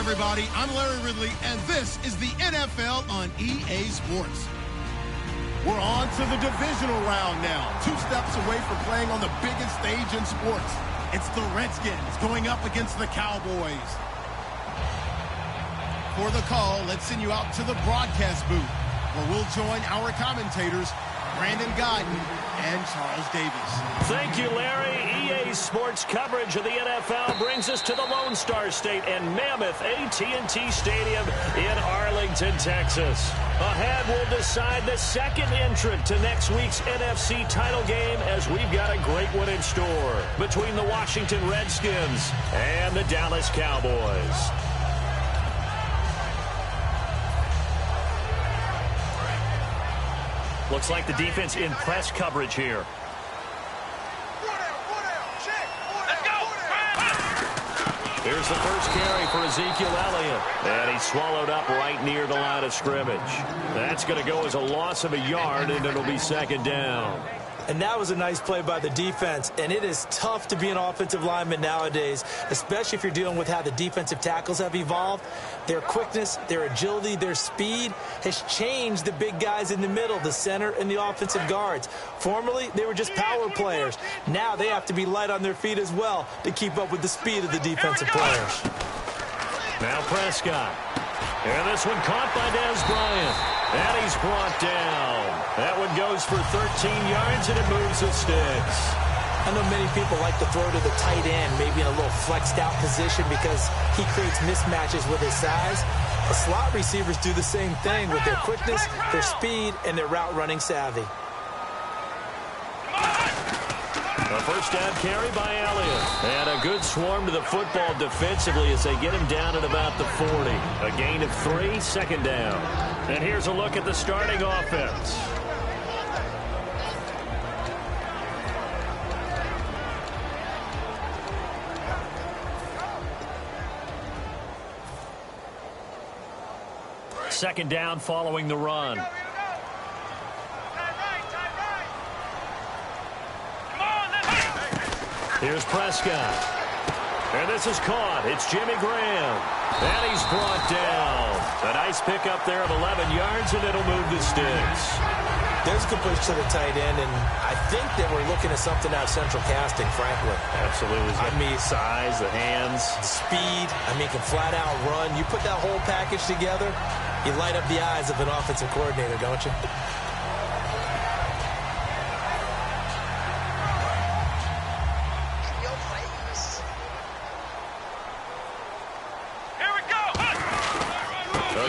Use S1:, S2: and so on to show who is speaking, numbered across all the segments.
S1: everybody. I'm Larry Ridley, and this is the NFL on EA Sports. We're on to the divisional round now. 2 steps away from playing on the biggest stage in sports. It's the Redskins going up against the Cowboys. For the call, let's send you out to the broadcast booth, where we'll join our commentators, Brandon Godden and Charles Davis.
S2: Thank you, Larry. EA Sports coverage of the NFL brings us to the Lone Star State and Mammoth AT&T Stadium in Arlington, Texas. Ahead, we'll decide the second entrant to next week's NFC title game, as we've got a great one in store between the Washington Redskins and the Dallas Cowboys. Looks like the defense in press coverage here. Here's the first carry for Ezekiel Elliott. And he's swallowed up right near the line of scrimmage. That's going to go as a loss of a yard, and it'll be second down.
S3: And that was a nice play by the defense. And it is tough to be an offensive lineman nowadays, especially if you're dealing with how the defensive tackles have evolved. Their quickness, their agility, their speed has changed the big guys in the middle, the center, and the offensive guards. Formerly, they were just power players. Now they have to be light on their feet as well to keep up with the speed of the defensive players.
S2: Now Prescott. And this one caught by Dez Bryant. And he's brought down. That one goes for 13 yards, and it moves the sticks.
S3: I know many people like to throw to the tight end, maybe in a little flexed out position because he creates mismatches with his size. The slot receivers do the same thing with their quickness, their speed, and their route running savvy.
S2: A first down carry by Elliott. And a good swarm to the football defensively as they get him down at about the 40. A gain of 3, second down. And here's a look at the starting offense. Second down following the run. Here's Prescott. And this is caught. It's Jimmy Graham. And he's brought down. A nice pickup there of 11 yards, and it'll move the sticks.
S3: There's a good push to the tight end, and I think that we're looking at something out of central casting, frankly.
S2: Absolutely.
S3: I mean,
S2: size, the hands.
S3: The speed. I mean, can flat out run. You put that whole package together, you light up the eyes of an offensive coordinator, don't you?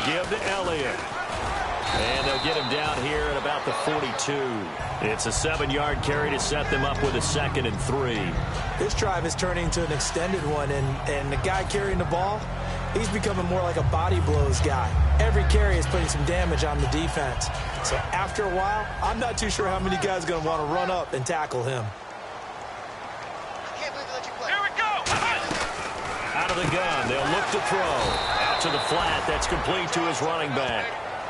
S2: Give to Elliott. And they'll get him down here at about the 42. It's a 7-yard carry to set them up with a 2nd and 3.
S3: This drive is turning into an extended one, and the guy carrying the ball, he's becoming more like a body blows guy. Every carry is putting some damage on the defense. So after a while, I'm not too sure how many guys are going to want to run up and tackle him.
S4: Here we go!
S2: Out of the gun, they'll look to throw. Out to the flat, that's complete to his running back.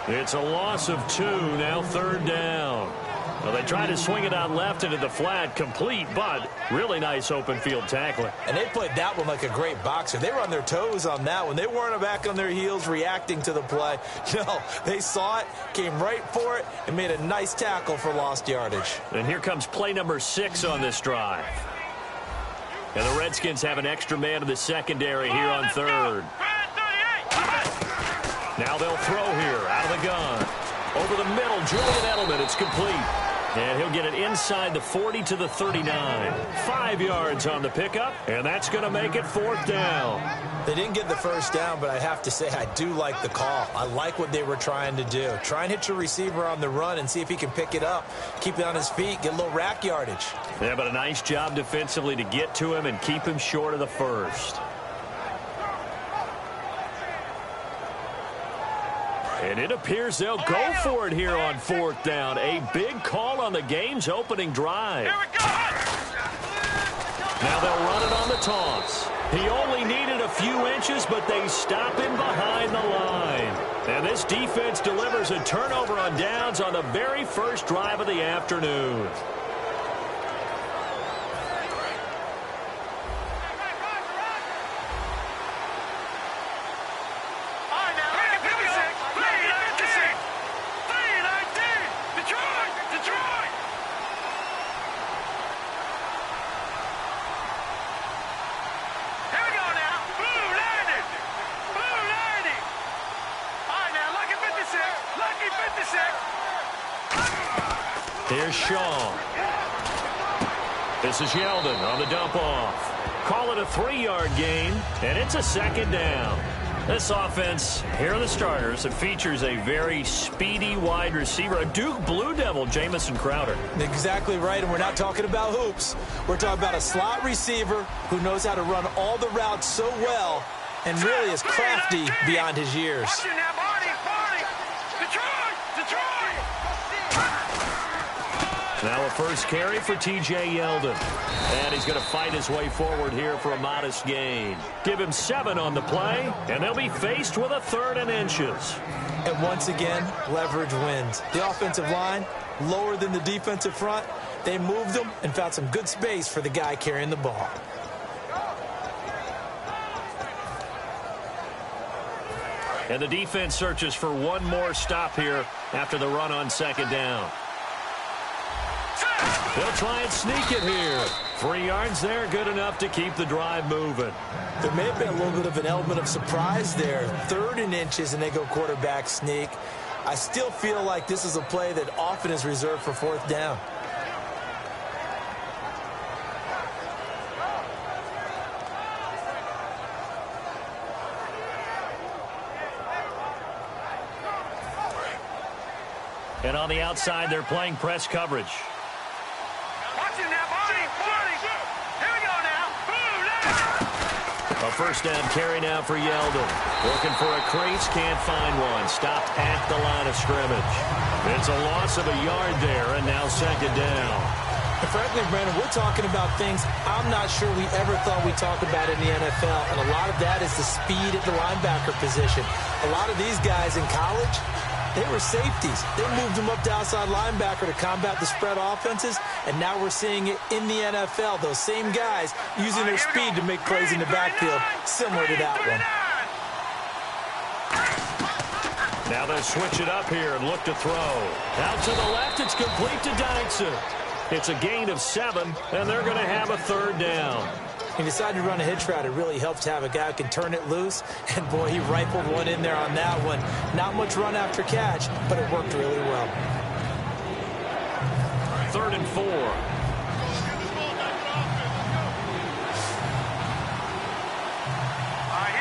S2: It's a loss of 2, now 3rd down. Well, they tried to swing it out left into the flat, complete, but really nice open field tackling.
S3: And they played that one like a great boxer. They were on their toes on that one. They weren't back on their heels reacting to the play. No, they saw it, came right for it, and made a nice tackle for lost yardage.
S2: And here comes play number 6 on this drive. And the Redskins have an extra man in the secondary here on 3rd. Now they'll throw here, out of the gun. Over the middle, Julian Edelman, it's complete. And he'll get it inside the 40 to the 39. 5 yards on the pickup, and that's going to make it 4th down.
S3: They didn't get the first down, but I have to say I do like the call. I like what they were trying to do. Try and hit your receiver on the run and see if he can pick it up, keep it on his feet, get a little rack yardage.
S2: Yeah, but a nice job defensively to get to him and keep him short of the first. And it appears they'll go for it here on 4th down. A big call on the game's opening drive. Now they'll run it on the toss. He only needed a few inches, but they stop him behind the line. And this defense delivers a turnover on downs on the very first drive of the afternoon. There's Shaw. This is Yeldon on the dump off. Call it a 3-yard gain, and it's a second down. This offense, here are the starters. It features a very speedy wide receiver, a Duke Blue Devil, Jamison Crowder.
S3: Exactly right, and we're not talking about hoops. We're talking about a slot receiver who knows how to run all the routes so well and really is crafty beyond his years.
S2: Now a first carry for T.J. Yeldon. And he's going to fight his way forward here for a modest gain. Give him 7 on the play, and they'll be faced with a 3rd and inches.
S3: And once again, leverage wins. The offensive line, lower than the defensive front. They moved them and found some good space for the guy carrying the ball.
S2: And the defense searches for one more stop here after the run on second down. They'll try and sneak it here. 3 yards there, good enough to keep the drive moving.
S3: There may have been a little bit of an element of surprise there. 3rd and inches, and they go quarterback sneak. I still feel like this is a play that often is reserved for 4th down.
S2: And on the outside, they're playing press coverage. A first down carry now for Yeldon. Looking for a crease, can't find one. Stopped at the line of scrimmage. It's a loss of a yard there, and now second down.
S3: And frankly, Brandon, we're talking about things I'm not sure we ever thought we'd talk about in the NFL, and a lot of that is the speed at the linebacker position. A lot of these guys in college, they were safeties. They moved them up to outside linebacker to combat the spread offenses, and now we're seeing it in the NFL. Those same guys using their speed to make plays in the backfield, similar to that one.
S2: Now they'll switch it up here and look to throw. Out to the left, it's complete to Dyson. It's a gain of 7, and they're going to have a 3rd down.
S3: He decided to run a hitch route. It really helps to have a guy who can turn it loose. And, boy, he rifled one in there on that one. Not much run after catch, but it worked really well.
S2: 3rd and 4.
S4: Here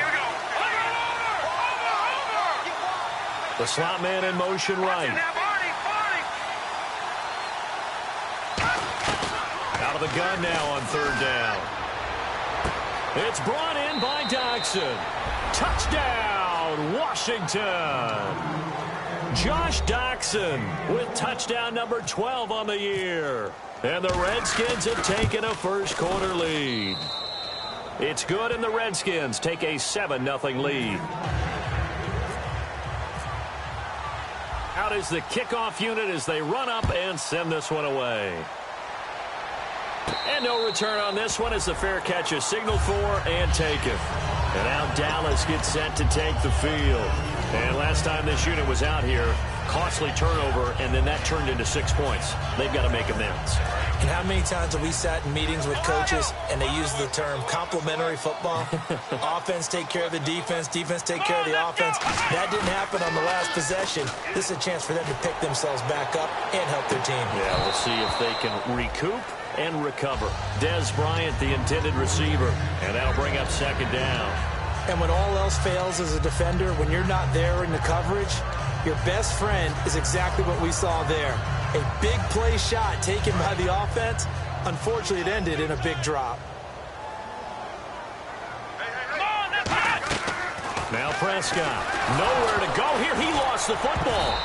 S4: we go.
S2: The slot man in motion right. Out of the gun now on 3rd down. It's brought in by Doxson. Touchdown, Washington. Josh Doxson with touchdown number 12 on the year. And the Redskins have taken a first-quarter lead. It's good, and the Redskins take a 7-0 lead. Out is the kickoff unit as they run up and send this one away. And no return on this one as the fair catch is signaled for and taken. And now Dallas gets set to take the field. And last time this unit was out here, costly turnover, and then that turned into 6 points. They've got to make amends.
S3: And how many times have we sat in meetings with coaches and they use the term complementary football? Offense take care of the defense, defense take care of the offense. That didn't happen on the last possession. This is a chance for them to pick themselves back up and help their team.
S2: Yeah, we'll see if they can recoup and recover. Dez Bryant, the intended receiver, and that'll bring up second down.
S3: And when all else fails as a defender, when you're not there in the coverage, your best friend is exactly what we saw there. A big play shot taken by the offense. Unfortunately, it ended in a big drop.
S2: Now Prescott, nowhere to go here. He lost the football.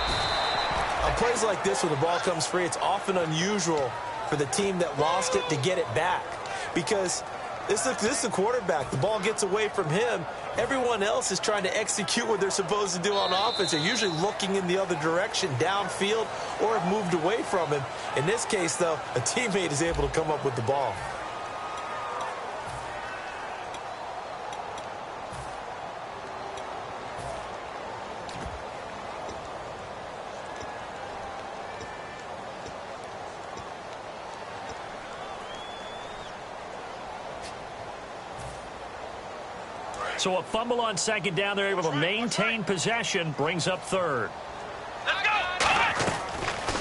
S3: On plays like this, when the ball comes free, it's often unusual for the team that lost it to get it back, because this is the quarterback. The ball gets away from him. Everyone else is trying to execute what they're supposed to do on offense. They're usually looking in the other direction, downfield, or have moved away from him. In this case, though, a teammate is able to come up with the ball.
S2: So a fumble on second down. They're able to maintain possession. Brings up third.
S4: Let's go.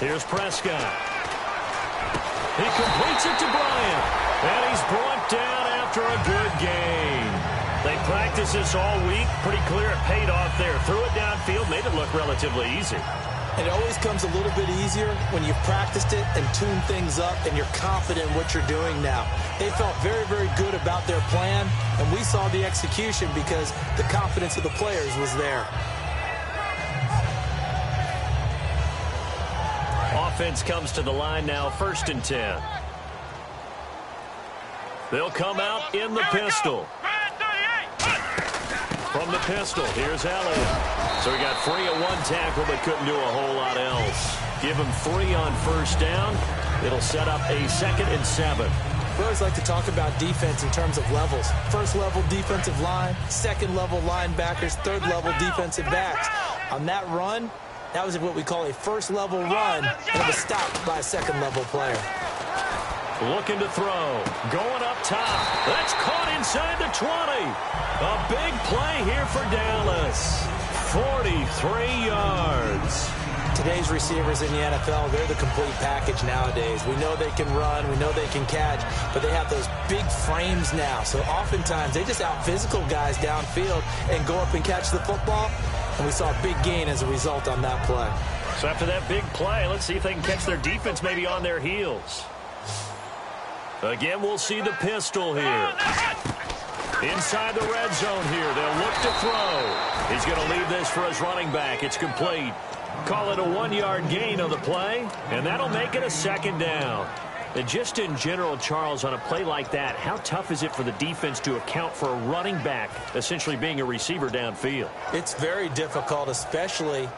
S2: Here's Prescott. He completes it to Bryant. And he's brought down after a good gain. They practiced this all week. Pretty clear it paid off there. Threw it downfield, made it look relatively easy.
S3: It always comes a little bit easier when you've practiced it and tuned things up and you're confident in what you're doing now. They felt very, very good about their plan, and we saw the execution because the confidence of the players was there.
S2: Offense comes to the line now, 1st and 10. They'll come out in the pistol. From the pistol, here's Elliott. So he got free of one tackle but couldn't do a whole lot else. Give him 3 on 1st down. It'll set up a 2nd and 7.
S3: We always like to talk about defense in terms of levels. 1st level defensive line, 2nd level linebackers, 3rd level defensive backs. On that run, that was what we call a 1st level run, and it was stopped by a 2nd level player.
S2: Looking to throw. Going up top. That's caught inside the 20. A big play here for Dallas. 43 yards.
S3: Today's receivers in the NFL, they're the complete package nowadays. We know they can run, we know they can catch, but they have those big frames now. So oftentimes they just out-physical guys downfield and go up and catch the football. And we saw a big gain as a result on that play.
S2: So after that big play, let's see if they can catch their defense maybe on their heels. Again, we'll see the pistol here. Inside the red zone here. They'll look to throw. He's going to leave this for his running back. It's complete. Call it a 1-yard gain on the play, and that'll make it a 2nd down. And just in general, Charles, on a play like that, how tough is it for the defense to account for a running back essentially being a receiver downfield?
S3: It's very difficult, especially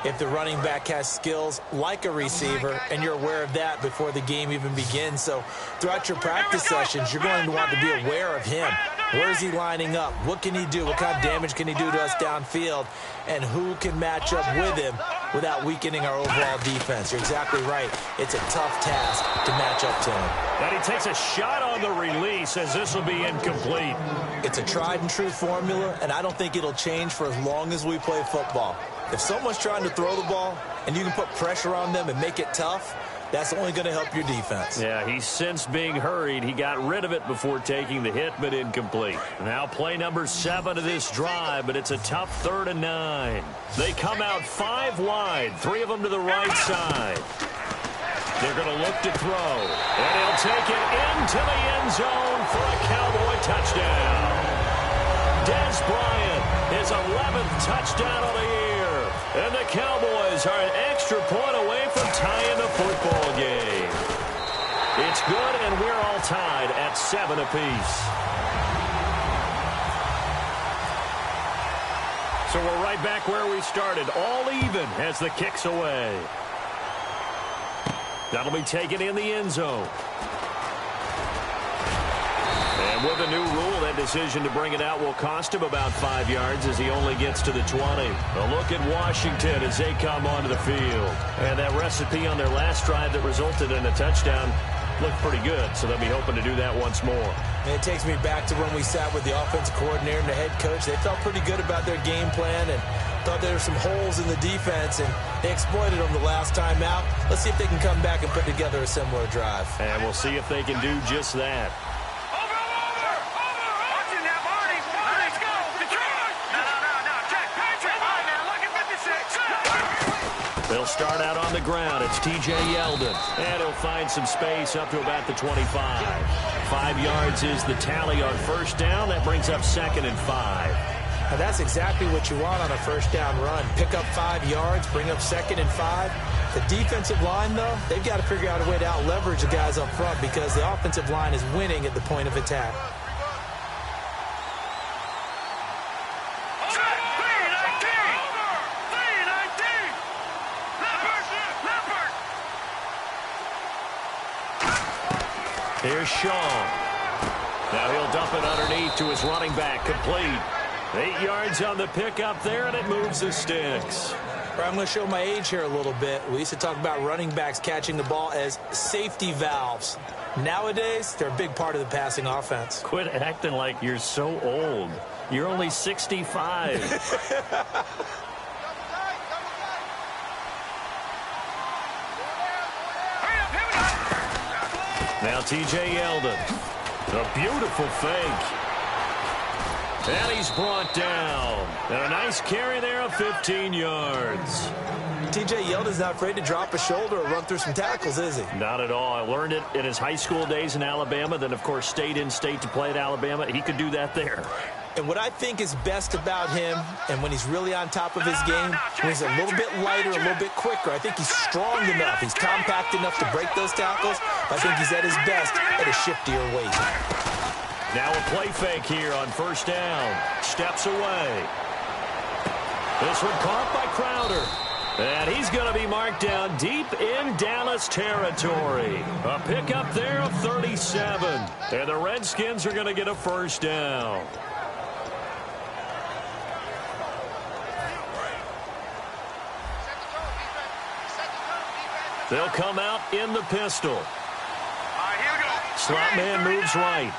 S3: if the running back has skills like a receiver, and you're aware of that before the game even begins. So throughout your practice sessions, you're going to want to be aware of him. Where is he lining up? What can he do? What kind of damage can he do to us downfield? And who can match up with him without weakening our overall defense? You're exactly right. It's a tough task to match up to him.
S2: And he takes a shot on the release as this will be incomplete.
S3: It's a tried and true formula, and I don't think it'll change for as long as we play football. If someone's trying to throw the ball and you can put pressure on them and make it tough, that's only going to help your defense.
S2: Yeah, he's since being hurried. He got rid of it before taking the hit, but incomplete. Now play number 7 of this drive, but it's a tough 3rd and 9. They come out 5 wide, 3 of them to the right side. They're going to look to throw, and he'll take it into the end zone for a Cowboy touchdown. Dez Bryant, his 11th touchdown of the year. And the Cowboys are an extra point away from tying the football game. It's good, and we're all tied at 7 apiece. So we're right back where we started, all even as the kick's away. That'll be taken in the end zone. And with a new rule, that decision to bring it out will cost him about 5 yards as he only gets to the 20. A look at Washington as they come onto the field. And that recipe on their last drive that resulted in a touchdown looked pretty good, so they'll be hoping to do that once more.
S3: And it takes me back to when we sat with the offensive coordinator and the head coach. They felt pretty good about their game plan and thought there were some holes in the defense, and they exploited them the last time out. Let's see if they can come back and put together a similar drive.
S2: And we'll see if they can do just that. They'll start out on the ground. It's T.J. Yeldon. And he'll find some space up to about the 25. 5 yards is the tally on 1st down. That brings up 2nd and 5.
S3: Now that's exactly what you want on a 1st down run. Pick up 5 yards, bring up 2nd and 5. The defensive line, though, they've got to figure out a way to out-leverage the guys up front because the offensive line is winning at the point of attack.
S2: Here's Shaw. Now he'll dump it underneath to his running back, complete. 8 yards on the pickup there, and it moves the sticks.
S3: I'm going to show my age here a little bit. We used to talk about running backs catching the ball as safety valves. Nowadays, they're a big part of the passing offense.
S2: Quit acting like you're so old. You're only 65. Now T.J. Yeldon. A beautiful fake. And he's brought down. And a nice carry there of 15 yards.
S3: T.J. Yeldon's not afraid to drop a shoulder or run through some tackles, is he?
S2: Not at all. I learned it in his high school days in Alabama. Then, of course, stayed in state to play at Alabama. He could do that there.
S3: And what I think is best about him, and when he's really on top of his game, when he's a little bit lighter, a little bit quicker, I think he's strong enough. He's compact enough to break those tackles. I think he's at his best at a shiftier weight.
S2: Now a play fake here on first down. Steps away. This one caught by Crowder. And he's going to be marked down deep in Dallas territory. A pickup there of 37. And the Redskins are going to get a first down. They'll come out in the pistol. Slot man moves right.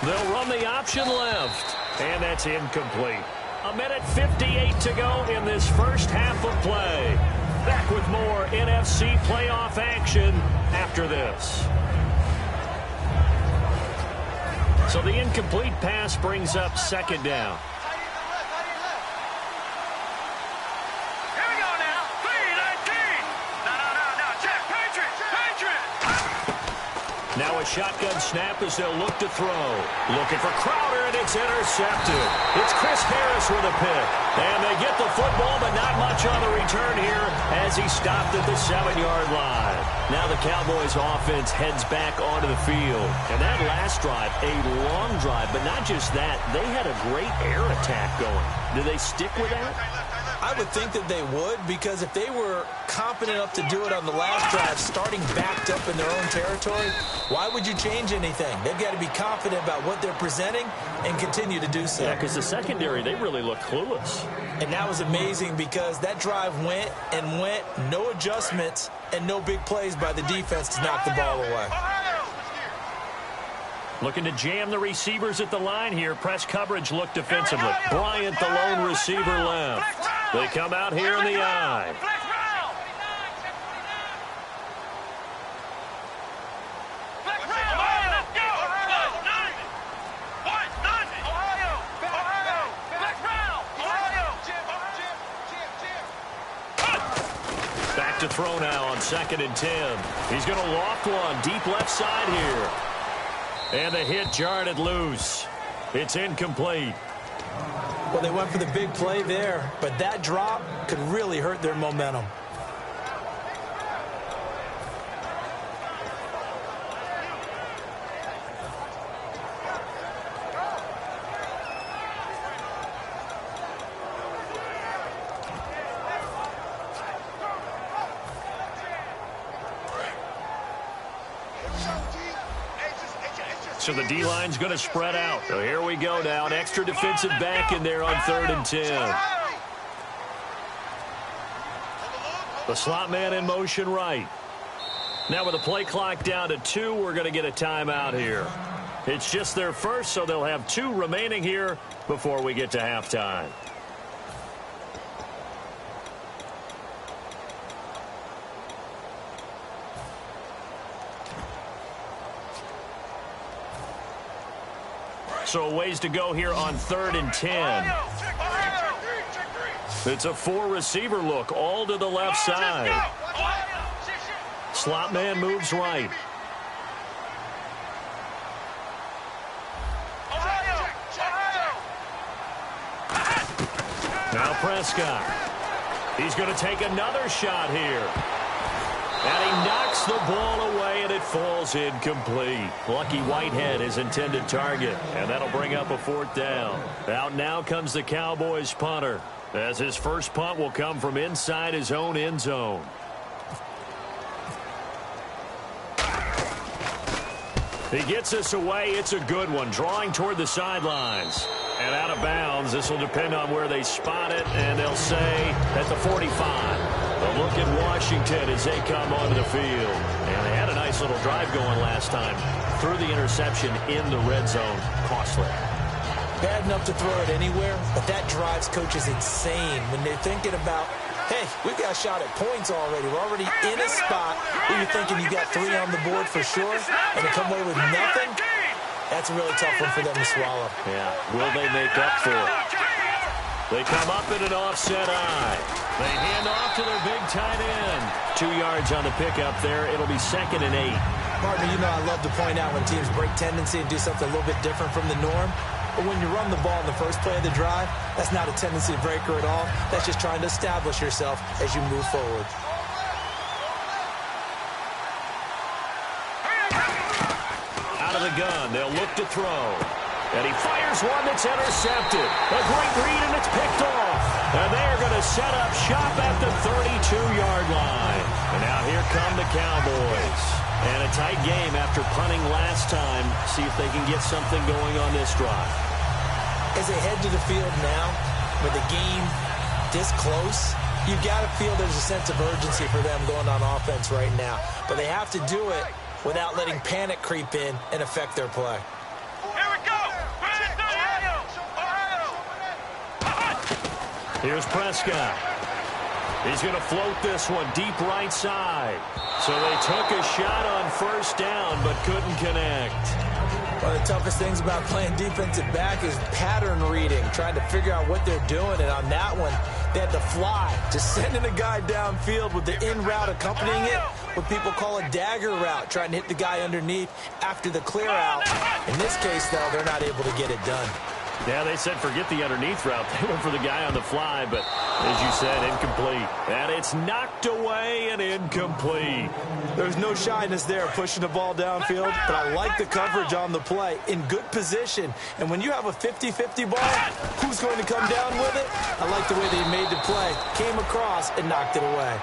S2: They'll run the option left. And that's incomplete. 1:58 to go in this first half of play. Back with more NFC playoff action after this. So the incomplete pass brings up second down. Now a shotgun snap as they'll look to throw. Looking for Crowder, and it's intercepted. It's Chris Harris with a pick. And they get the football, but not much on the return here as he stopped at the 7-yard line. Now the Cowboys offense heads back onto the field. And that last drive, a long drive, but not just that. They had a great air attack going. Do they stick with that?
S3: I would think that they would, because if they were competent enough to do it on the last drive, starting backed up in their own territory, why would you change anything? They've got to be confident about what they're presenting and continue to do so.
S2: Yeah, because the secondary, they really look clueless.
S3: And that was amazing because that drive went and went, no adjustments, and no big plays by the defense to knock the ball away.
S2: Looking to jam the receivers at the line here. Press coverage look defensively. Bryant, the lone receiver, left. They come out here in the eye. Back to throw now on 2nd and 10. He's going to loft one deep left side here. And the hit jarred it loose. It's incomplete.
S3: Well, they went for the big play there, but that drop could really hurt their momentum.
S2: So the D-line's going to spread out. So here we go now. An extra defensive back in there on 3rd and 10. The slot man in motion right. Now with the play clock down to 2, we're going to get a timeout here. It's just their first, so they'll have 2 remaining here before we get to halftime. So a ways to go here on 3rd and 10. It's a 4-receiver look, all to the left side. Slot man moves right. Now Prescott. He's going to take another shot here. And he knocks the ball away, and it falls incomplete. Lucky Whitehead, his intended target. And that'll bring up a 4th down. Out now comes the Cowboys punter, as his first punt will come from inside his own end zone. He gets this away. It's a good one, drawing toward the sidelines. And out of bounds. This will depend on where they spot it, and they'll say at the 45. A look at Washington as they come onto the field. And they had a nice little drive going last time. Threw the interception in the red zone. Costly.
S3: Bad enough to throw it anywhere, but that drives coaches insane when they're thinking about, hey, we've got a shot at points already. We're already in a spot where you're thinking you got 3 on the board for sure, and to come away with nothing, that's a really tough one for them to swallow.
S2: Yeah, will they make up for it? They come up in an offset eye. They hand off to their big tight end. 2 yards on the pickup there. It'll be 2nd and 8.
S3: Partner, you know I love to point out when teams break tendency and do something a little bit different from the norm. But when you run the ball in the first play of the drive, that's not a tendency breaker at all. That's just trying to establish yourself as you move forward.
S2: Out of the gun, they'll look to throw. And he fires one that's intercepted. A great read, and it's picked off. And they're going to set up shop at the 32-yard line. And now here come the Cowboys. And a tight game after punting last time. See if they can get something going on this drive.
S3: As they head to the field now, with the game this close, you've got to feel there's a sense of urgency for them going on offense right now. But they have to do it without letting panic creep in and affect their play.
S2: Here's Prescott. He's going to float this one deep right side. So they took a shot on first down but couldn't connect.
S3: One of the toughest things about playing defensive back is pattern reading, trying to figure out what they're doing. And on that one, they had to fly, just sending a guy downfield with the in route accompanying it, what people call a dagger route, trying to hit the guy underneath after the clear out. In this case, though, they're not able to get it done.
S2: Yeah, they said forget the underneath route. They went for the guy on the fly, but as you said, incomplete. And it's knocked away and incomplete.
S3: There's no shyness there pushing the ball downfield, but I like the coverage on the play. In good position. And when you have a 50-50 ball, who's going to come down with it? I like the way that he made the play. Came across and knocked it away.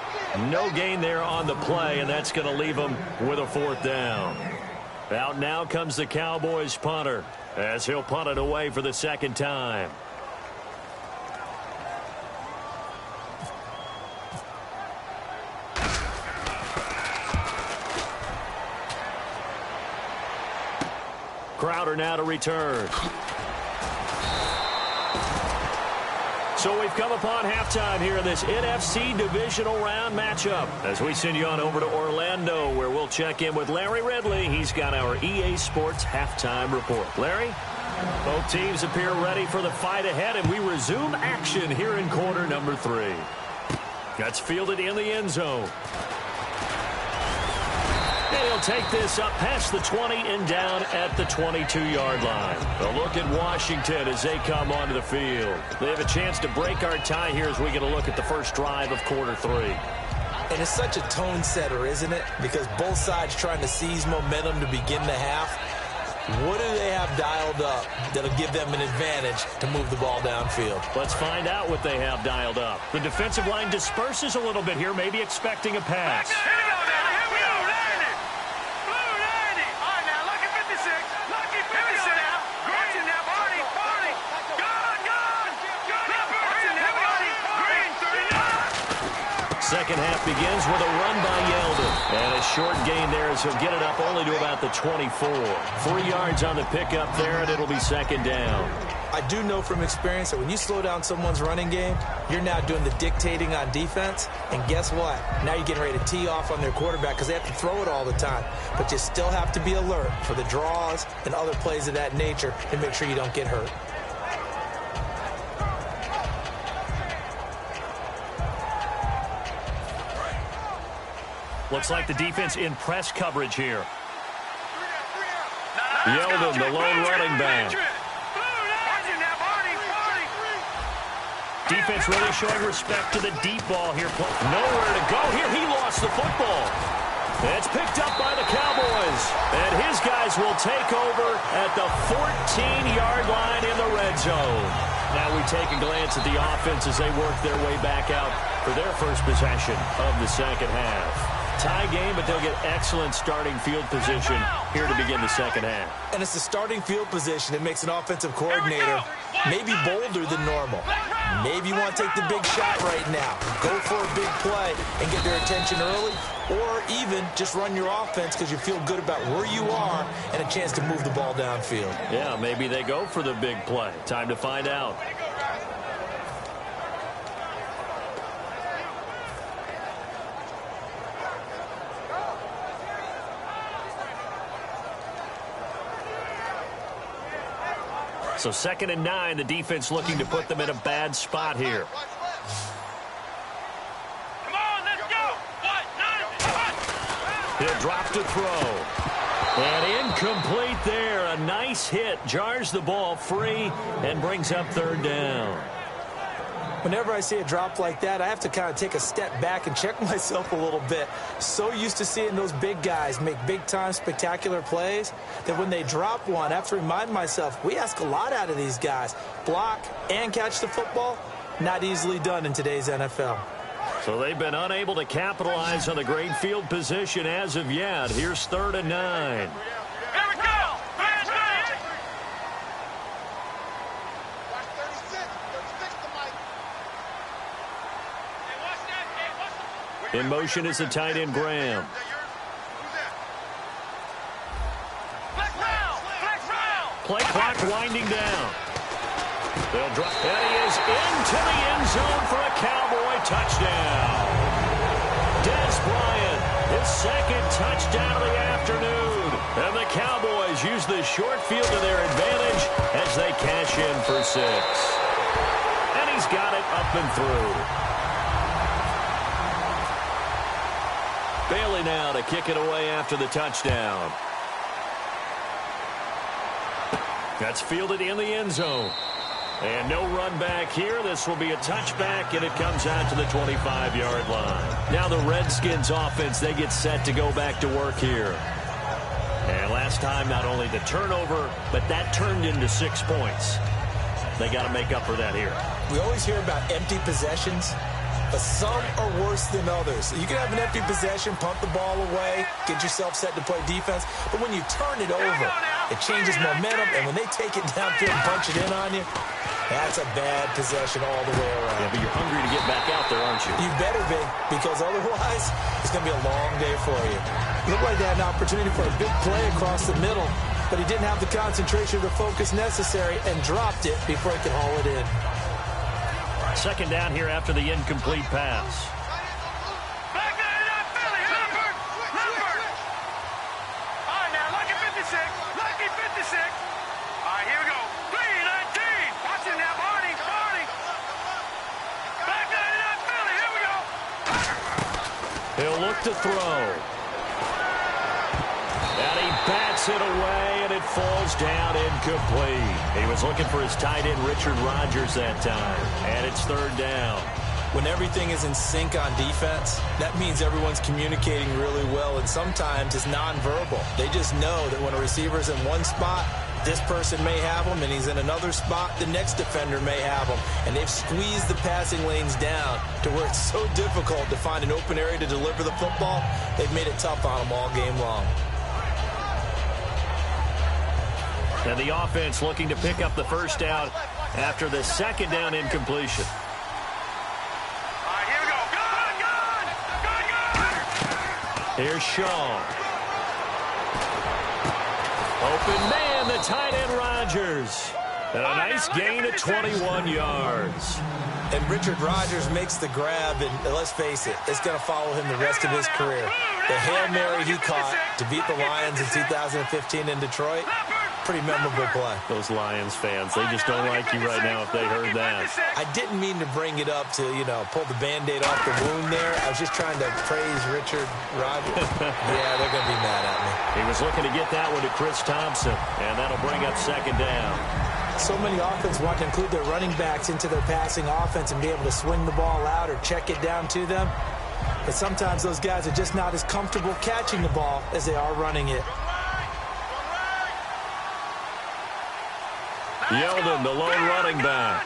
S2: No gain there on the play, and that's going to leave him with a 4th down. Out now comes the Cowboys punter, as he'll punt it away for the 2nd time. Crowder now to return. So we've come upon halftime here in this NFC divisional round matchup as we send you on over to Orlando, where we'll check in with Larry Ridley. He's got our EA Sports halftime report. Larry? Both teams appear ready for the fight ahead, and we resume action here in quarter number 3. That's fielded in the end zone. And he'll take this up past the 20 and down at the 22-yard line. A look at Washington as they come onto the field. They have a chance to break our tie here as we get a look at the first drive of quarter 3.
S3: And it's such a tone setter, isn't it? Because both sides trying to seize momentum to begin the half. What do they have dialed up that'll give them an advantage to move the ball downfield?
S2: Let's find out what they have dialed up. The defensive line disperses a little bit here, maybe expecting a pass. Second half begins with a run by Yeldon. And a short gain there as he'll get it up only to about the 24. 3 yards on the pickup there, and it'll be 2nd down.
S3: I do know from experience that when you slow down someone's running game, you're now doing the dictating on defense. And guess what? Now you're getting ready to tee off on their quarterback because they have to throw it all the time. But you still have to be alert for the draws and other plays of that nature to make sure you don't get hurt.
S2: Looks like the defense in press coverage here. Yeldon, the lone running back. Defense really showing respect to the deep ball here. Nowhere to go here. He lost the football. It's picked up by the Cowboys. And his guys will take over at the 14-yard line in the red zone. Now we take a glance at the offense as they work their way back out for their first possession of the second half. Tie game, but they'll get excellent starting field position here to begin the second half.
S3: And it's the starting field position that makes an offensive coordinator maybe bolder than normal. Maybe you want to take the big shot right now. Go for a big play and get their attention early, or even just run your offense because you feel good about where you are and a chance to move the ball downfield.
S2: Yeah, maybe they go for the big play. Time to find out. So 2nd and 9, the defense looking to put them in a bad spot here.
S4: Come on, let's go.
S2: He'll drop to throw. And incomplete there. A nice hit. Jars the ball free and brings up 3rd down.
S3: Whenever I see a drop like that, I have to kind of take a step back and check myself a little bit. So used to seeing those big guys make big-time spectacular plays that when they drop one, I have to remind myself, we ask a lot out of these guys. Block and catch the football, not easily done in today's NFL.
S2: So they've been unable to capitalize on the great field position as of yet. Here's 3rd and 9. In motion is the tight end, Graham. Play clock winding down. They'll drop. And he is into the end zone for a Cowboy touchdown. DaBestPlyr, his 2nd touchdown of the afternoon. And the Cowboys use the short field to their advantage as they cash in for 6. And he's got it up and through. Bailey now to kick it away after the touchdown. That's fielded in the end zone. And no run back here. This will be a touchback, and it comes out to the 25-yard line. Now the Redskins offense, they get set to go back to work here. And last time, not only the turnover, but that turned into 6 points. They got to make up for that here.
S3: We always hear about empty possessions, but some are worse than others. You can have an empty possession, pump the ball away, get yourself set to play defense, but when you turn it over, it changes momentum, and when they take it downfield and punch it in on you, that's a bad possession all the way around.
S2: Yeah, but you're hungry to get back out there, aren't you?
S3: You better be, because otherwise, it's going to be a long day for you. Looked like they had an opportunity for a big play across the middle, but he didn't have the concentration or the focus necessary and dropped it before he could haul it in.
S2: 2nd down here after the incomplete pass.
S4: Back there, Philly, Hubbard. All right, now, lucky 56. Lucky 56. All right, here we go. 3-19. Watch it now, Barney. Back there, Philly, here we go.
S2: He'll look to throw. And he bats it away, and it falls down incomplete. He was looking for his tight end, Richard Rodgers, that time. And it's 3rd down.
S3: When everything is in sync on defense, that means everyone's communicating really well, and sometimes it's nonverbal. They just know that when a receiver's in one spot, this person may have him, and he's in another spot, the next defender may have him. And they've squeezed the passing lanes down to where it's so difficult to find an open area to deliver the football. They've made it tough on them all game long.
S2: And the offense looking to pick up the 1st down after the 2nd down incompletion.
S4: All right, here we go. Gun!
S2: Here's Shaw. Open man, the tight end Rodgers. And a nice gain of 21 yards.
S3: And Richard Rodgers makes the grab, and let's face it, it's going to follow him the rest of his career. The Hail Mary he caught to beat the Lions in 2015 in Detroit, pretty memorable play.
S2: Those Lions fans, they just don't like you right now if they heard that.
S3: I didn't mean to bring it up to, pull the Band-Aid off the wound there. I was just trying to praise Richard Rodgers. Yeah, they're going to be mad at me.
S2: He was looking to get that one to Chris Thompson, and that'll bring up 2nd down.
S3: So many offenses want to include their running backs into their passing offense and be able to swing the ball out or check it down to them. But sometimes those guys are just not as comfortable catching the ball as they are running it.
S2: Yeldon, the lone running back.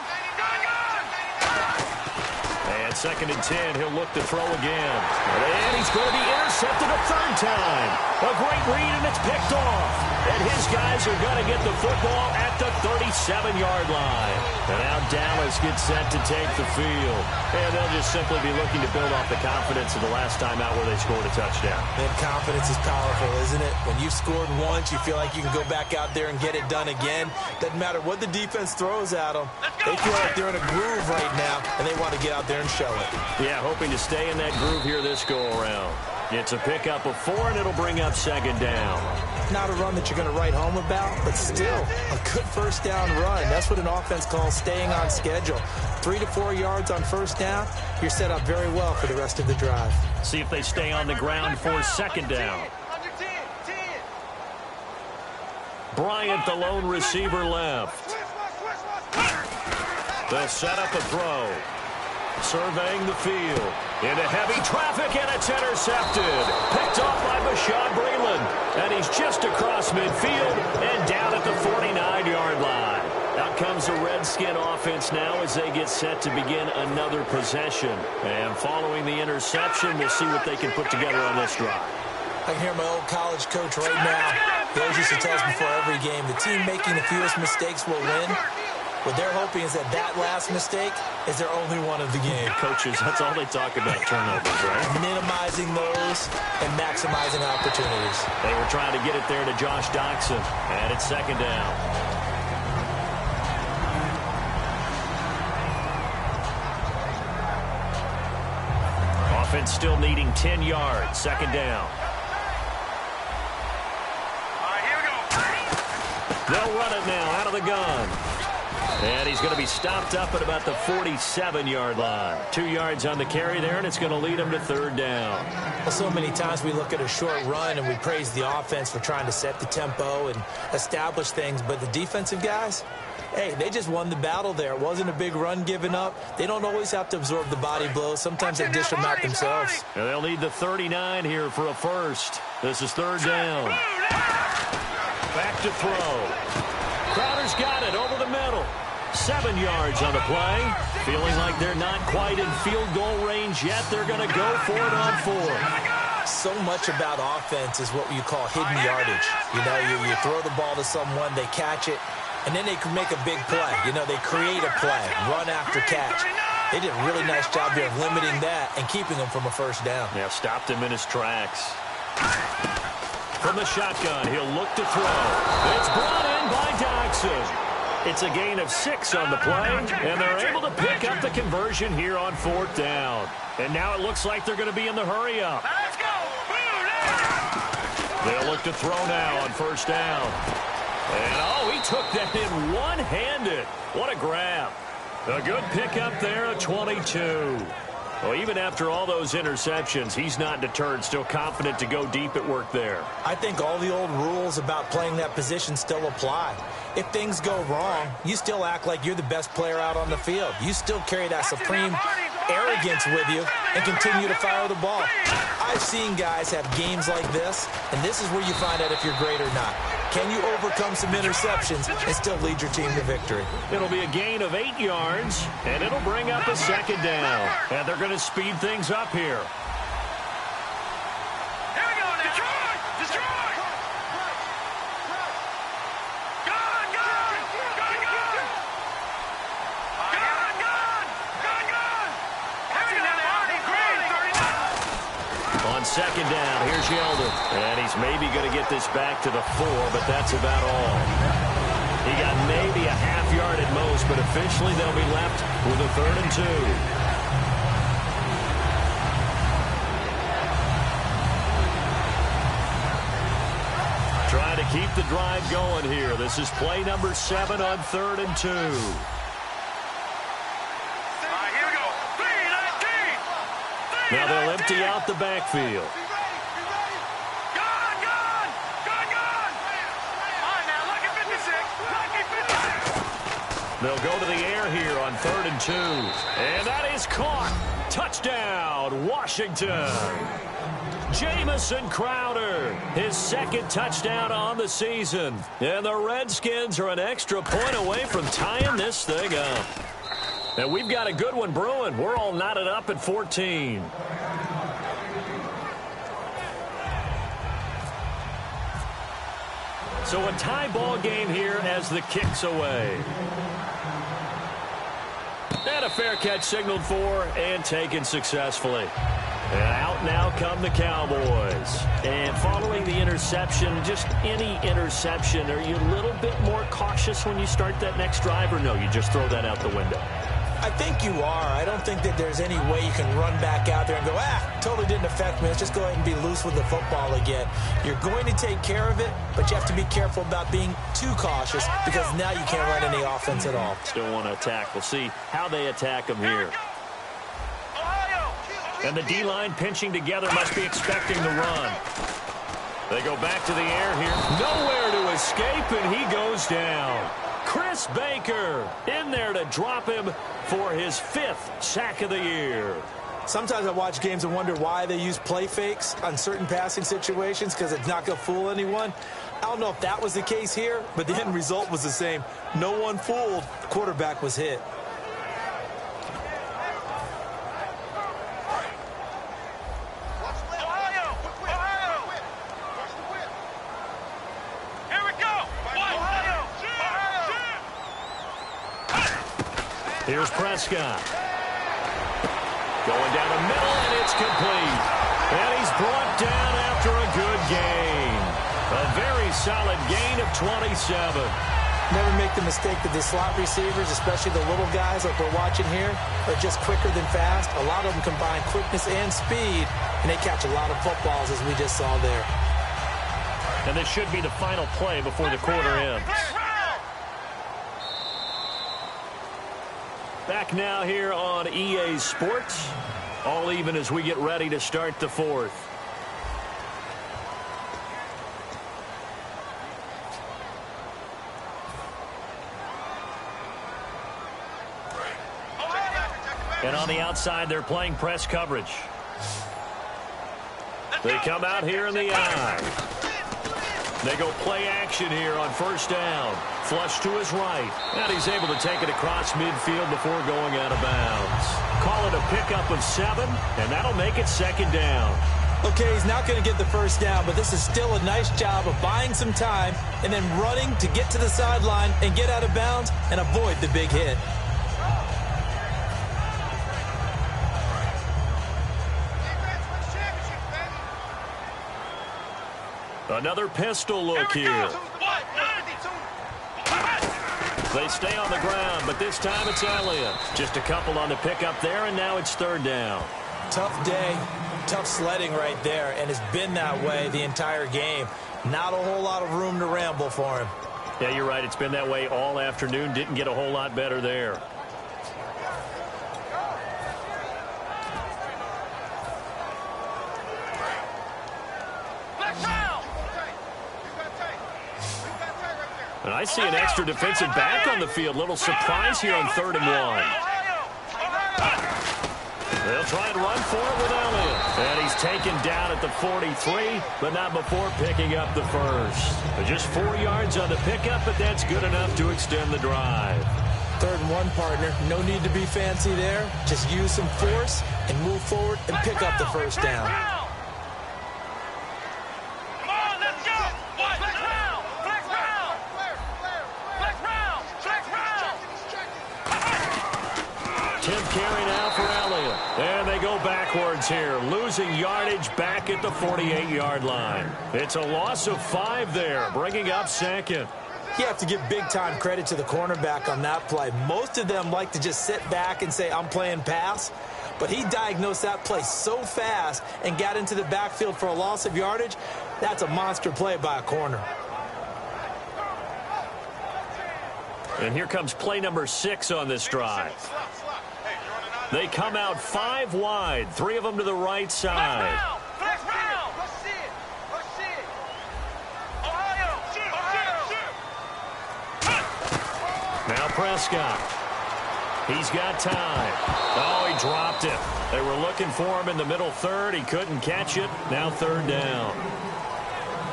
S2: And 2nd and 10, he'll look to throw again. And he's going to be intercepted a 3rd time. A great read, and it's picked off. And his guys are going to get the football at the 37-yard line. And now Dallas gets set to take the field. And they'll just simply be looking to build off the confidence of the last time out where they scored a touchdown.
S3: Man, confidence is powerful, isn't it? When you've scored once, you feel like you can go back out there and get it done again. Doesn't matter what the defense throws at them. They feel like they're in a groove right now, and they want to get out there and show it.
S2: Yeah, hoping to stay in that groove here this go-around. It's a pickup of 4, and it'll bring up 2nd down.
S3: Not a run that you're going to write home about, but still a good first down run. That's what an offense calls staying on schedule. 3 to 4 yards on first down, you're set up very well for the rest of the drive.
S2: See if they stay on the ground for second down. Bryant, the lone receiver, left. They'll set up a throw. Surveying the field. Into heavy traffic, and it's intercepted. Picked off by Bashaud Breeland. And he's just across midfield and down at the 49-yard line. Out comes the Redskin offense now as they get set to begin another possession. And following the interception, we'll see what they can put together on this drive.
S3: I can hear my old college coach right now. He always used to tell us before every game, the team making the fewest mistakes will win. What they're hoping is that last mistake is their only one of the game.
S2: Coaches, that's all they talk about, turnovers, right?
S3: Minimizing those and maximizing opportunities.
S2: They were trying to get it there to Josh Doxson, and it's second down. Offense still needing 10 yards, second down.
S4: All right, here we go.
S2: They'll run it now out of the gun. And he's going to be stopped up at about the 47-yard line. 2 yards on the carry there, and it's going to lead him to third down.
S3: Well, so many times we look at a short run and we praise the offense for trying to set the tempo and establish things. But the defensive guys, hey, they just won the battle there. It wasn't a big run given up. They don't always have to absorb the body blows. Sometimes they dish them out themselves.
S2: And they'll need the 39 here for a first. This is third down. Back to throw. Crowder's got it over the middle. 7 yards on the play. Feeling like they're not quite in field goal range yet. They're going to go for it on fourth.
S3: So much about offense is what you call hidden yardage. You know, you throw the ball to someone, they catch it, and then they can make a big play. You know, they create a play, run after catch. They did a really nice job here of limiting that and keeping them from a first down.
S2: Yeah, stopped him in his tracks. From the shotgun, he'll look to throw. It's brought in by Doxson. It's a gain of 6 on the play, and they're able to pick up the conversion here on fourth down. And now it looks like they're going to be in the hurry-up.
S4: Let's go.
S2: They'll look to throw now on first down. And, oh, he took that in one-handed. What a grab. A good pickup there at 22. Well, even after all those interceptions, he's not deterred, still confident to go deep at work there.
S3: I think all the old rules about playing that position still apply. If things go wrong, you still act like you're the best player out on the field. You still carry that supreme arrogance with you and continue to fire the ball. I've seen guys have games like this, and this is where you find out if you're great or not. Can you overcome some interceptions and still lead your team to victory?
S2: It'll be a gain of 8 yards, and it'll bring up a second down. And they're going to speed things up here.
S4: Here we go now. Destroy! Destroy! Gone! Gone! Gone! Gone! Gone! Gone! Gone! Gone! Here we go now.
S2: On second down, here's Yeldon. And he's maybe going to get this back to the 4, but that's about all. He got maybe a half yard at most, but officially they'll be left with a 3rd and 2. Trying to keep the drive going here. This is play number 7 on 3rd and 2.
S4: All right, here we go. 3-19.
S2: Now they'll empty out the backfield.
S4: Gone! Gone! Gone! Gone! All right, now look at 56. Lucky 56.
S2: They'll go to the air here on 3rd and 2. And that is caught. Touchdown, Washington. Jamison Crowder, his 2nd touchdown on the season. And the Redskins are an extra point away from tying this thing up. And we've got a good one brewing. We're all knotted up at 14. So a tie ball game here as the kick's away. And a fair catch signaled for and taken successfully. And out now come the Cowboys. And following the interception, just any interception, are you a little bit more cautious when you start that next drive, or no, you just throw that out the window?
S3: I think you are. I don't think that there's any way you can run back out there and go, totally didn't affect me. Let's just go ahead and be loose with the football again. You're going to take care of it, but you have to be careful about being too cautious because now you can't run any offense at all.
S2: Still want to attack. We'll see how they attack them here. And the D-line pinching together must be expecting the run. They go back to the air here. Nowhere to escape, and he goes down. Chris Baker in there to drop him for his 5th sack of the year.
S3: Sometimes I watch games and wonder why they use play fakes on certain passing situations because it's not going to fool anyone. I don't know if that was the case here, but the end result was the same. No one fooled. The quarterback was hit.
S2: Here's Prescott. Going down the middle, and it's complete. And he's brought down after a good gain. A very solid gain of 27.
S3: Never make the mistake that the slot receivers, especially the little guys like we're watching here, are just quicker than fast. A lot of them combine quickness and speed, and they catch a lot of footballs, as we just saw there.
S2: And this should be the final play before the quarter ends. Back now here on EA Sports. All even as we get ready to start the 4th. And on the outside, they're playing press coverage. They come out here in the eye. They go play action here on 1st down. Flush to his right. And he's able to take it across midfield before going out of bounds. Call it a pickup of 7, and that'll make it 2nd down.
S3: Okay, he's not going to get the 1st down, but this is still a nice job of buying some time and then running to get to the sideline and get out of bounds and avoid the big hit.
S2: Another pistol look here. They stay on the ground, but this time it's Elliott. Just a couple on the pickup there, and now it's 3rd down.
S3: Tough day, tough sledding right there, and it's been that way the entire game. Not a whole lot of room to ramble for him.
S2: Yeah, you're right. It's been that way all afternoon. Didn't get a whole lot better there. And I see an extra defensive back on the field. Little surprise here on 3rd and 1. They'll try and run for it with Elliott. And he's taken down at the 43, but not before picking up the 1st. Just 4 yards on the pickup, but that's good enough to extend the drive.
S3: 3rd and 1, partner. No need to be fancy there. Just use some force and move forward and pick up the 1st down.
S2: Carry now for Elliott. And they go backwards here, losing yardage back at the 48-yard line. It's a loss of 5 there, bringing up 2nd.
S3: You have to give big-time credit to the cornerback on that play. Most of them like to just sit back and say, I'm playing pass. But he diagnosed that play so fast and got into the backfield for a loss of yardage. That's a monster play by a corner.
S2: And here comes play number 6 on this drive. They come out 5 wide, 3 of them to the right side. Now Prescott. He's got time. Oh, he dropped it. They were looking for him in the middle 3rd. He couldn't catch it. Now 3rd down.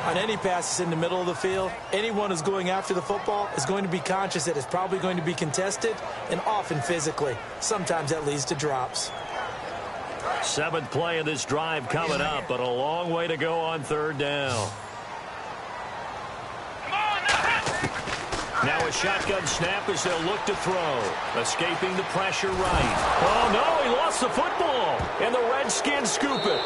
S3: On any passes in the middle of the field, anyone who's going after the football is going to be conscious that it's probably going to be contested and often physically. Sometimes that leads to drops.
S2: 7th play of this drive coming up, but a long way to go on 3rd down. Now a shotgun snap as they'll look to throw. Escaping the pressure right. Oh, no, he lost the football. And the Redskins scoop it.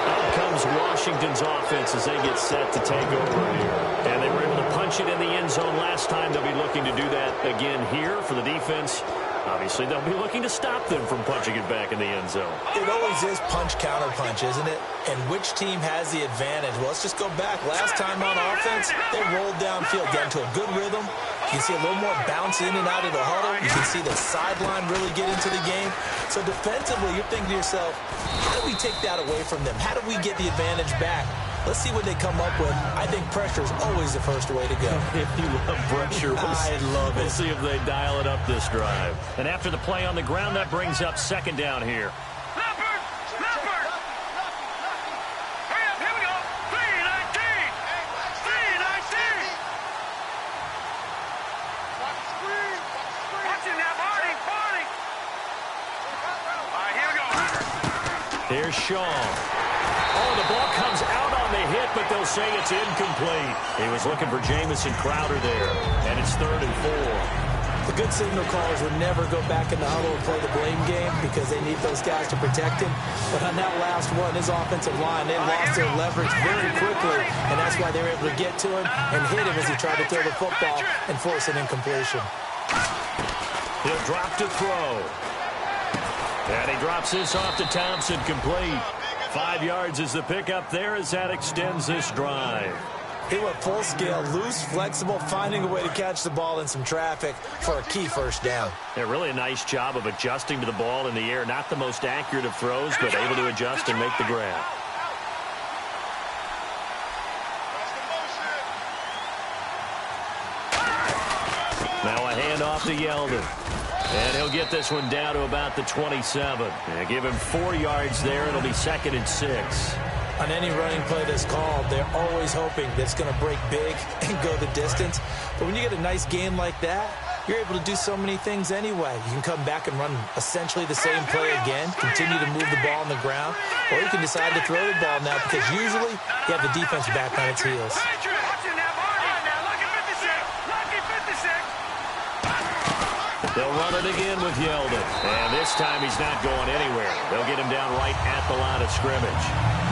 S2: Out comes Washington's offense as they get set to take over here. And they were able to punch it in the end zone last time. They'll be looking to do that again here for the defense. Obviously, they'll be looking to stop them from punching it back in the end zone.
S3: It always is punch-counter-punch, isn't it? And which team has the advantage? Well, let's just go back. Last time on offense, they rolled downfield, got into a good rhythm. You can see a little more bounce in and out of the huddle. You can see the sideline really get into the game. So defensively, you're thinking to yourself, how do we take that away from them? How do we get the advantage back? Let's see what they come up with. I think pressure is always the first way to go.
S2: If you love pressure,
S3: I love it.
S2: We'll see if they dial it up this drive. And after the play on the ground, that brings up second down here.
S4: Leopard! Leopard! Hurry up, here we go. 3-19! 3-19! Watch it now, Barney! Barney! All right, here we go.
S2: Here's Shaw. Oh, the ball comes out on the hit, but they'll say it's incomplete. He was looking for Jamison Crowder there, and it's 3rd and 4.
S3: The good signal callers would never go back in the huddle and play the blame game because they need those guys to protect him. But on that last one, his offensive line, they lost their leverage very quickly, and that's why they were able to get to him and hit him as he tried to throw the football and force an incompletion.
S2: He'll drop to throw. And he drops this off to Thompson, complete. 5 yards is the pickup there as that extends this drive.
S3: He went full scale, loose, flexible, finding a way to catch the ball in some traffic for a key first down.
S2: Yeah, really a nice job of adjusting to the ball in the air. Not the most accurate of throws, but able to adjust and make the grab. Now a handoff to Yeldon. And he'll get this one down to about the 27. And give him 4 yards there. It'll be 2nd and 6.
S3: On any running play that's called, they're always hoping that it's going to break big and go the distance. But when you get a nice game like that, you're able to do so many things anyway. You can come back and run essentially the same play again, continue to move the ball on the ground, or you can decide to throw the ball now because usually you have the defense back on its heels.
S2: They'll run it again with Yeldon. And this time he's not going anywhere. They'll get him down right at the line of scrimmage.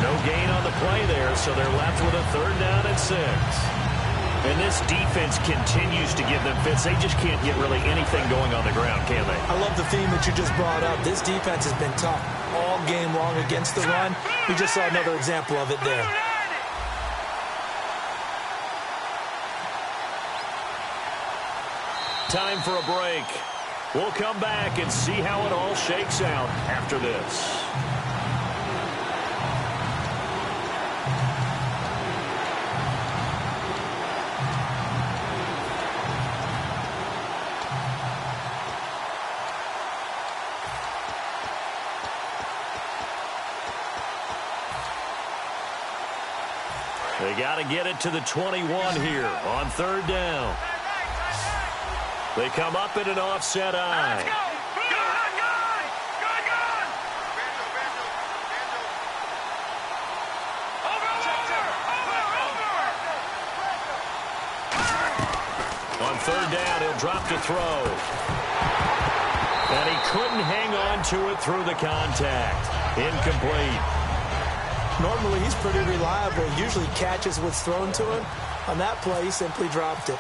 S2: No gain on the play there, so they're left with a 3rd down and 6. And this defense continues to give them fits. They just can't get really anything going on the ground, can they?
S3: I love the theme that you just brought up. This defense has been tough all game long against the run. We just saw another example of it there.
S2: Time for a break. We'll come back and see how it all shakes out after this. They got to get it to the 21 here on 3rd down. They come up in an offset eye.
S4: Let's go! Good! Over!
S2: On 3rd down, he'll drop to throw. And he couldn't hang on to it through the contact. Incomplete.
S3: Normally, he's pretty reliable. Usually catches what's thrown to him. On that play, he simply dropped it.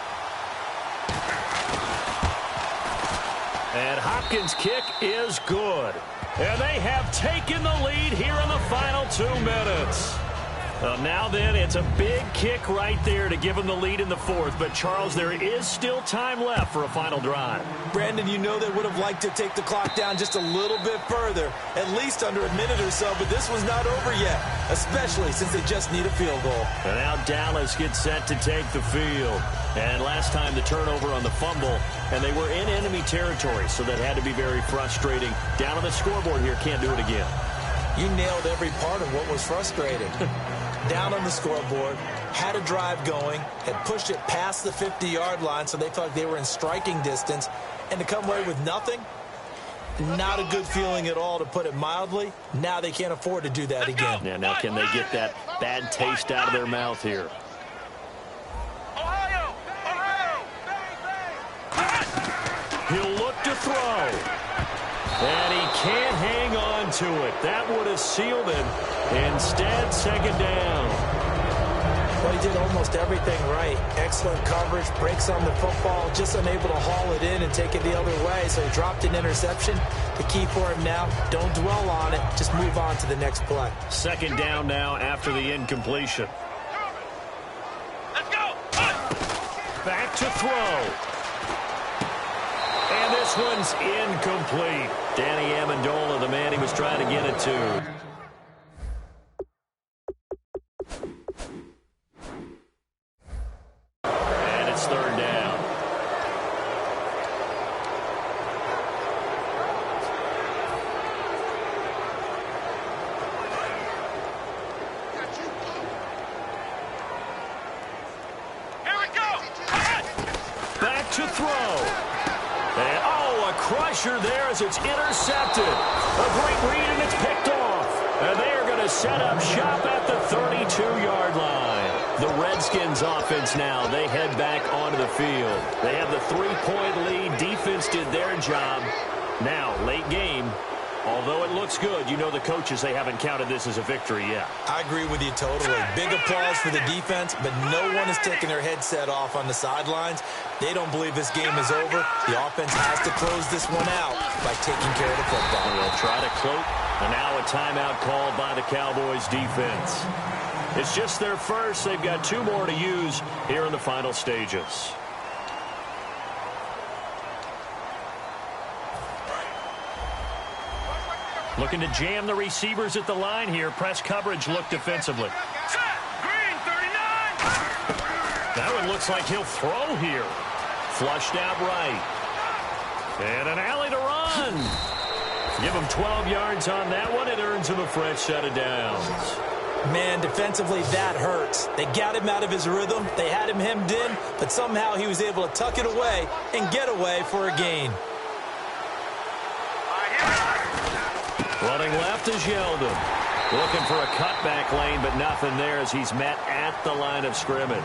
S2: And Hopkins' kick is good. And they have taken the lead here in the final 2 minutes. Now then, it's a big kick right there to give them the lead in the 4th. But, Charles, there is still time left for a final drive.
S3: Brandon, you know they would have liked to take the clock down just a little bit further, at least under a minute or so, but this was not over yet, especially since they just need a field goal.
S2: And now Dallas gets set to take the field. And last time the turnover on the fumble, and they were in enemy territory, so that had to be very frustrating. Down on the scoreboard here, can't do it again.
S3: You nailed every part of what was frustrating. Down on the scoreboard, had a drive going, had pushed it past the 50-yard line, so they felt like they were in striking distance, and to come away with nothing, not a good feeling at all, to put it mildly. Now they can't afford to do that again.
S2: Yeah, now can they get that bad taste out of their mouth here?
S4: Ohio!
S2: He'll look to throw. And he can't hang on to it. That would have sealed it. Instead, 2nd down.
S3: Well, he did almost everything right. Excellent coverage, breaks on the football, just unable to haul it in and take it the other way, so he dropped an interception. The key for him now, don't dwell on it, just move on to the next play.
S2: Second down now after the incompletion.
S4: Let's go.
S2: Back to throw. And this one's incomplete. Danny Amendola, the man he was trying to get it to. And it's third down.
S4: Here we go.
S2: Back to throw. And, oh, a crusher there as it's intercepted. A great read, and it's picked off. And they are going to set up shop at the 32-yard line. The Redskins offense now, they head back onto the field. They have the 3-point lead. Defense did their job. Now, late game. Although it looks good, you know the coaches, they haven't counted this as a victory yet.
S3: I agree with you totally. Big applause for the defense, but no one is taking their headset off on the sidelines. They don't believe this game is over. The offense has to close this one out by taking care of the football.
S2: They'll try to cloak, and now a timeout called by the Cowboys defense. It's just their first. They've got 2 more to use here in the final stages. Looking to jam the receivers at the line here. Press coverage look defensively.
S4: Set. Green 39.
S2: That one looks like he'll throw here. Flushed out right. And an alley to run. Give him 12 yards on that one. It earns him a fresh set of downs.
S3: Man, defensively, that hurts. They got him out of his rhythm. They had him hemmed in, but somehow he was able to tuck it away and get away for a gain.
S2: Running left is Yeldon. Looking for a cutback lane, but nothing there as he's met at the line of scrimmage.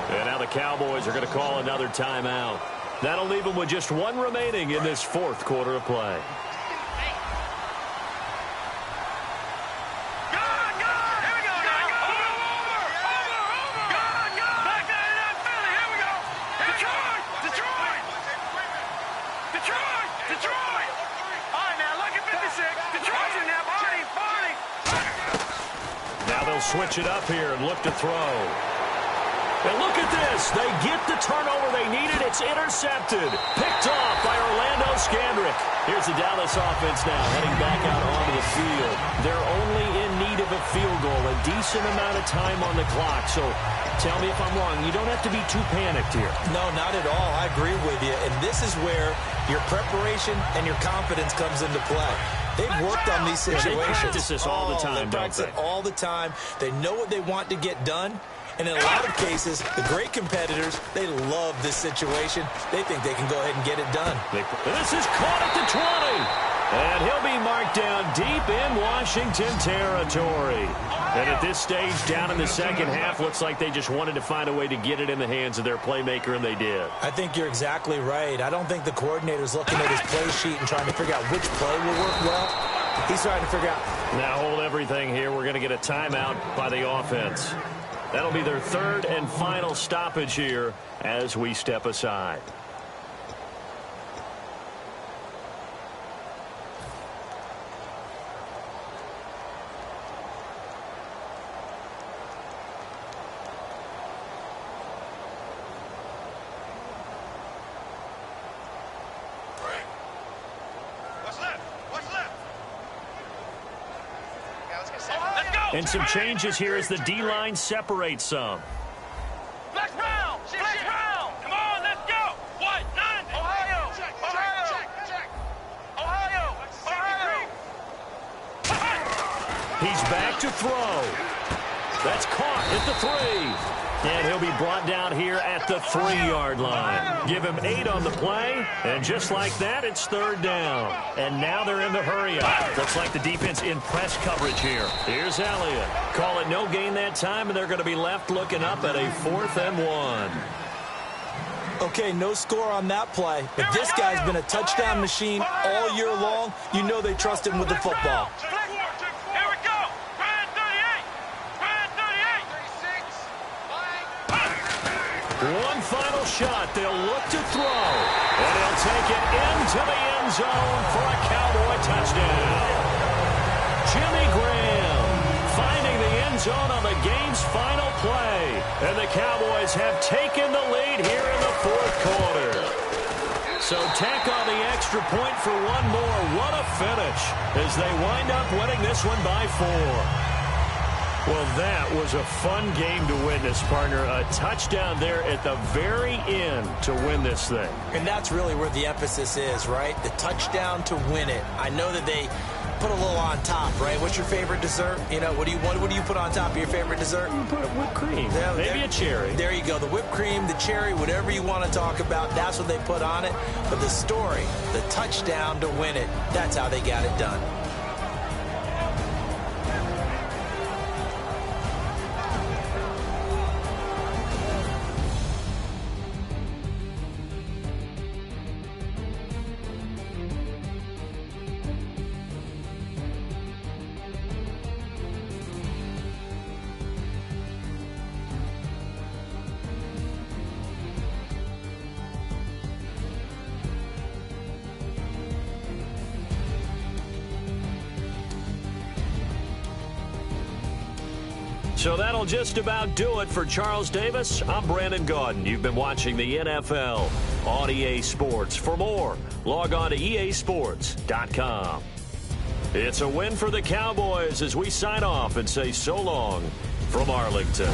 S2: And now the Cowboys are going to call another timeout. That'll leave them with just 1 remaining in this 4th quarter of play. Switch it up here and look to throw. And look at this. They get the turnover they needed. It's intercepted. Picked off by Orlando Scandrick. Here's the Dallas offense now heading back out onto the field. They're only in need of a field goal, a decent amount of time on the clock. So tell me if I'm wrong. You don't have to be too panicked here.
S3: No, not at all. I agree with you. And this is where your preparation and your confidence comes into play. They've worked on these situations.
S2: They practice this all the time,
S3: they practice it all the time. They know what they want to get done. And in a lot of cases, the great competitors, they love this situation. They think they can go ahead and get it done.
S2: This is caught at the 20. And he'll be marked down deep in Washington territory. And at this stage, down in the second half, looks like they just wanted to find a way to get it in the hands of their playmaker, and they did.
S3: I think you're exactly right. I don't think the coordinator's looking at his play sheet and trying to figure out which play will work well. He's trying to figure out.
S2: Now hold everything here. We're going to get a timeout by the offense. That'll be their 3rd and final stoppage here as we step aside. And some changes here as the D-line separates some.
S4: Flex round! Flex round! Come on, let's go! What? 9! Ohio! Ohio!
S2: He's back to throw. That's caught at the 3. And he'll be brought down here at the 3-yard line. Give him 8 on the play, and just like that, it's 3rd down. And now they're in the hurry-up. Looks like the defense in press coverage here. Here's Elliott. Call it no gain that time, and they're going to be left looking up at a 4th and 1.
S3: Okay, no score on that play, but this guy's been a touchdown machine all year long. You know they trust him with the football.
S4: Here we go! Brand 38! Brand 38!
S2: One final shot. They'll look to throw. And he'll take it into the end zone for a Cowboy touchdown. Jimmy Graham finding the end zone on the game's final play. And the Cowboys have taken the lead here in the fourth quarter. So tack on the extra point for one more. What a finish as they wind up winning this one by 4. Well, that was a fun game to witness, partner. A touchdown there at the very end to win this thing.
S3: And that's really where the emphasis is, right? The touchdown to win it. I know that they put a little on top, right? What's your favorite dessert? You know, what do you put on top of your favorite dessert?
S2: You put whipped cream. Maybe a cherry.
S3: There you go. The whipped cream, the cherry, whatever you want to talk about, that's what they put on it. But the story, the touchdown to win it, that's how they got it done.
S2: So that'll just about do it for Charles Davis. I'm Brandon Gaudin. You've been watching the NFL on EA Sports. For more, log on to easports.com. It's a win for the Cowboys as we sign off and say so long from Arlington.